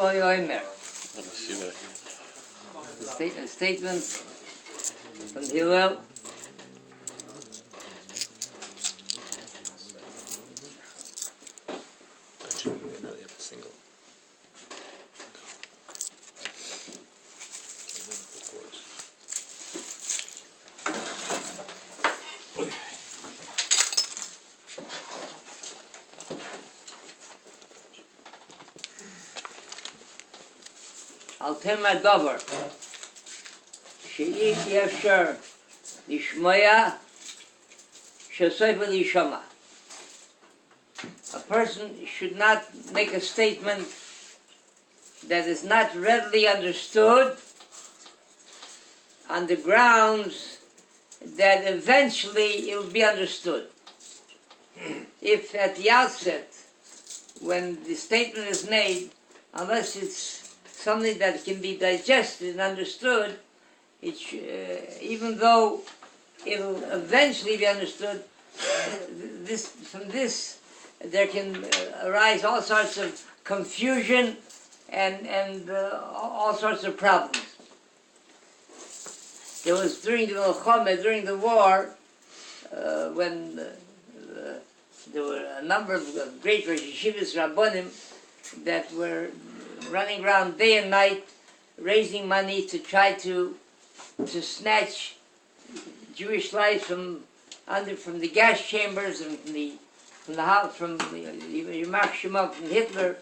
Omer. A statement from Hillel. I'll tell my daughter. She'it yefsher lishmoya shesoifa lishama. A person should not make a statement that is not readily understood on the grounds that eventually it will be understood. If at the outset, when the statement is made, unless it's something that can be digested and understood, even though it will eventually be understood, from this there can arise all sorts of confusion and all sorts of problems. There was during the Milchama, during the war, when there were a number of great Rosh Yeshivas Rabbonim that were running around day and night, raising money to try to snatch Jewish lives from the gas chambers and from Hitler,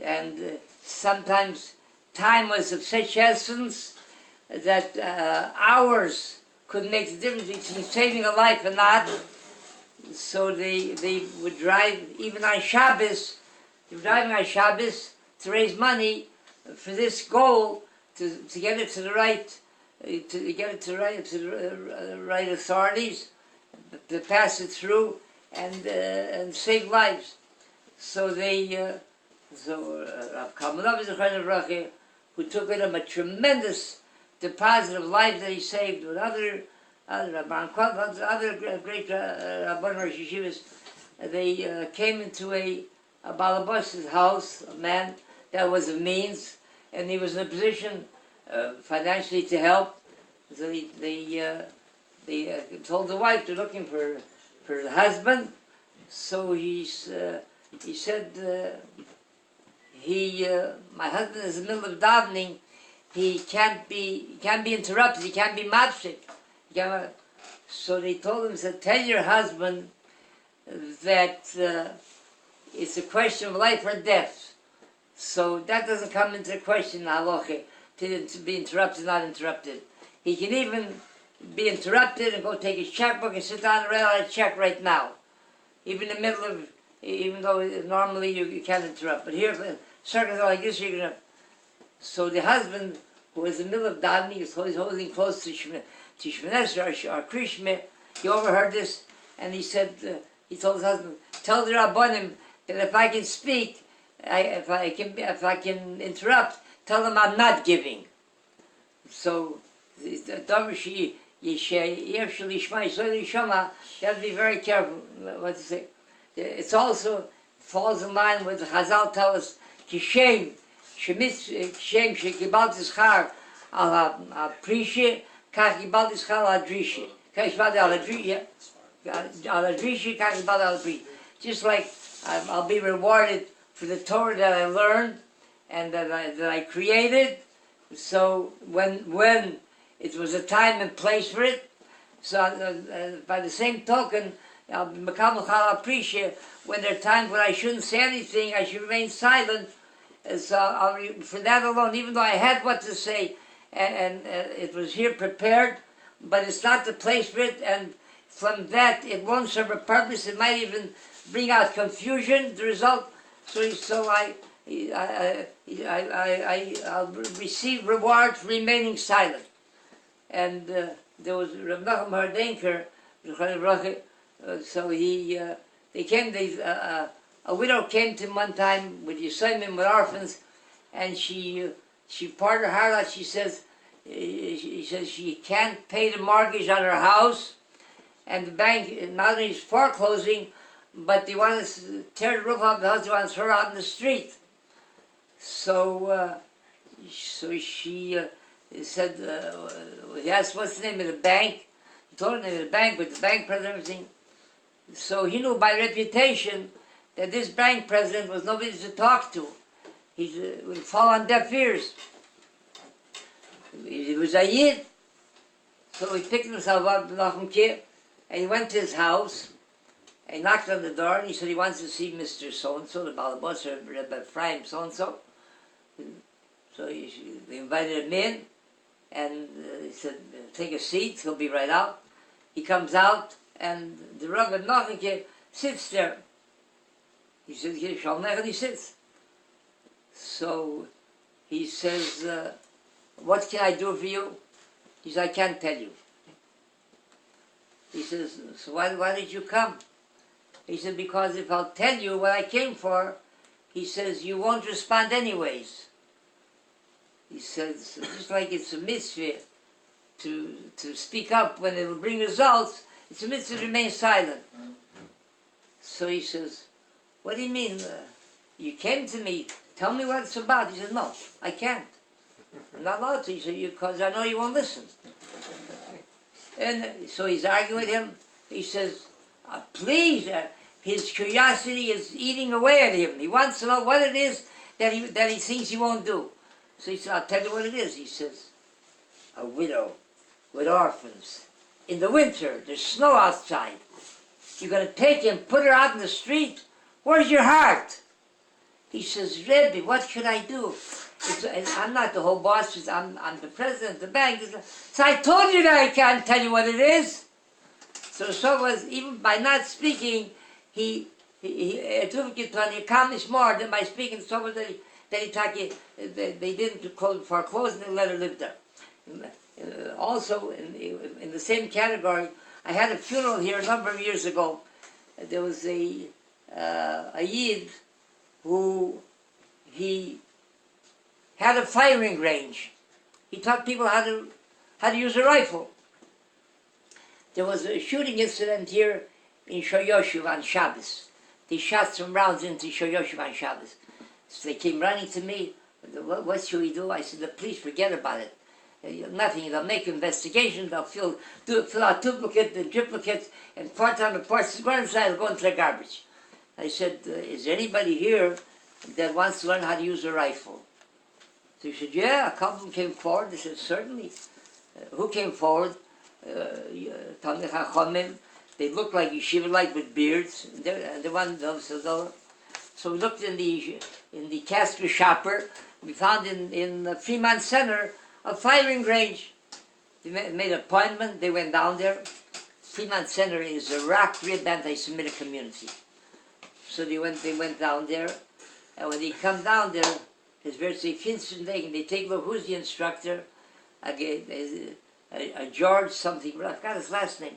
and sometimes time was of such essence that hours could make the difference between saving a life and not. So they would drive even on Shabbos. They were driving on Shabbos to raise money for this goal, to get it to the right, right authorities, to pass it through and save lives. So HaRav Kalmanovitz, who took with him a tremendous deposit of lives that he saved, with other Rabbi Aharon Kotler, other great Rabbanim Rosh Yeshivas, they came into a Balabos's house, a man that was of means, and he was in a position financially to help. So they told the wife they're looking for the husband. So he said, my husband is in the middle of davening. He can't be interrupted. He can't be mafshik. So they told him, said, tell your husband that it's a question of life or death. So that doesn't come into question, halacha, to be interrupted, not interrupted. He can even be interrupted and go take his checkbook and sit down and write out a check right now. Even in the middle of, even though normally you can't interrupt. But here, circumstances like this, you're going to. So the husband, who was in the middle of davening, is holding close to Shemini or Krishma, he overheard this, and he said, he told his husband, tell the Rabbonim that if I can speak, if I can interrupt, tell them I'm not giving. So you have to be very careful what to say. It also falls in line with the Chazal tell us, Kishem shekibal tischar al ha-prishe, kach kibal tischar al ha-drishe. Just like I'll be rewarded for the Torah that I learned and that I created. So when it was a time and place for it, so by the same token, I'll be makabel chal appreciate when there are times when I shouldn't say anything, I should remain silent. So for that alone, even though I had what to say, and it was here prepared, but it's not the place for it, and from that it won't serve a purpose. It might even bring out confusion. The result. So I'll receive reward for remaining silent. And there was Rebbe Nochum of Hordenka, so they came. A widow came to him one time with Yisraelim, with orphans, and she poured her heart out. She says she can't pay the mortgage on her house, and the bank not only is foreclosing, but they want to tear the roof off the house. They want to throw her out in the street. So she said, he asked, what's the name of the bank? He told her the name of the bank, with the bank president and everything. So he knew by reputation that this bank president was nobody to talk to. He would fall on deaf ears. He was a Yid. So he picked himself up, and he went to his house, and he knocked on the door, and he said he wants to see Mr. So-and-so, the Balabos, or Rebbe Ephraim so-and-so. So we invited him in, and he said, take a seat, he'll be right out. He comes out, and the Rebbe Nochum sits there. He says, and he sits. So he says, what can I do for you? He says, I can't tell you. He says, so why did you come? He said, because if I'll tell you what I came for, he says, you won't respond anyways. He says, just like it's a mitzvah to speak up when it will bring results, it's a mitzvah to remain silent. So he says, what do you mean? You came to me, tell me what it's about. He says, no, I can't. I'm not allowed to. He said, because I know you won't listen. And so he's arguing with him. He says, please, his curiosity is eating away at him. He wants to know what it is that he thinks he won't do. So he said, I'll tell you what it is. He says, a widow with orphans. In the winter, there's snow outside. You're going to take him, put her out in the street? Where's your heart? He says, Rebbe, what should I do? I'm not the whole boss. I'm the president of the bank. So I told you that I can't tell you what it is. So was, even by not speaking, he accomplished more than by speaking. So was that they didn't foreclose and they let her live there. Also, in the same category, I had a funeral here a number of years ago. There was a Yid who he had a firing range. He taught people how to use a rifle. There was a shooting incident here in Shoyoshuv on Shabbos. They shot some rounds into Shoyoshuv on Shabbos. So they came running to me. What should we do? I said, the police, forget about it. Nothing. They'll make investigations. They'll fill out duplicates and triplicates and parts on the parts. Go inside. Go into the garbage. I said, is there anybody here that wants to learn how to use a rifle? So he said, yeah. A couple of them came forward. They said, certainly. Who came forward? Talmid Chachamim. They looked like yeshiva-like with beards. And the one, so we looked in the Casper shopper. We found in the Fremont Center a firing range. They made an appointment. They went down there. Fremont Center is a rock-ribbed anti-Semitic community. So they went down there, and when they come down there, it's very finsterwegen. They take a look, who's the instructor? A George something. I forgot his last name.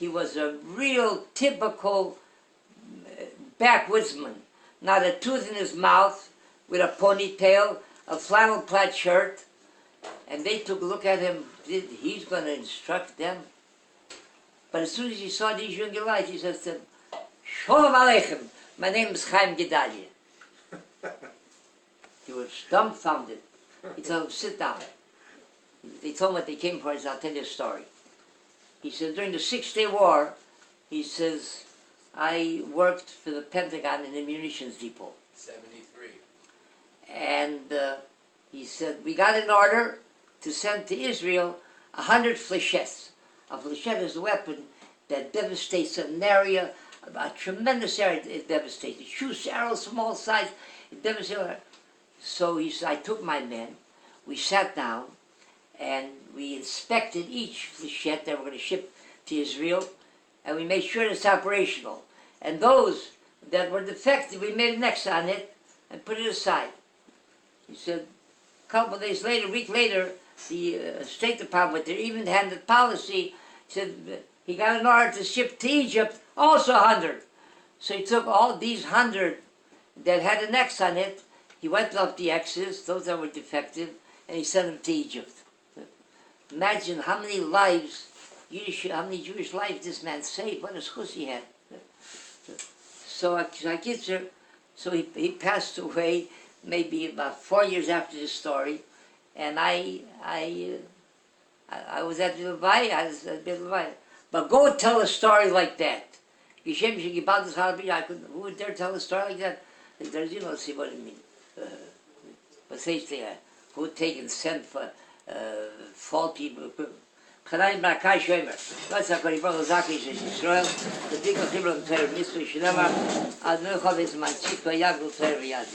He was a real typical backwoodsman. Not a tooth in his mouth, with a ponytail, a flannel plaid shirt, and they took a look at him. He's going to instruct them. But as soon as he saw these young guys, he says to them, Shalom Aleichem, my name is Chaim Gedalia. He was dumbfounded. He told them, sit down. They told him what they came for. He said, I'll tell you a story. He said, during the 6-Day War, he says, I worked for the Pentagon in the munitions depot. 73. And he said, we got an order to send to Israel 100 flechettes. A flechette is a weapon that devastates an area, a tremendous area it devastates. It shoots arrows from all sides, it devastates. So he said, I took my men, we sat down, and we inspected each flechette that we're going to ship to Israel, and we made sure it's operational. And those that were defective, we made an X on it and put it aside. He said, a couple of days later, a week later, the State Department, with their even-handed policy, said he got an order to ship to Egypt, also 100. So he took all these 100 that had an X on it, he went off the X's, those that were defective, and he sent them to Egypt. Imagine how many lives, how many Jewish lives this man saved, what a schus he had. So he passed away maybe about 4 years after this story, and I was at Rabbi. But go tell a story like that. Who would dare tell a story like that? There's, see what I mean. Who would take and send for fault people. Chanaim Barakai Shomer. That's how Kori Baruch Zakish is Israel. The Dikah Chibron Ter Mitzvah Shinema. Ad Nochov is Manchik Yagul Ter V'Yad.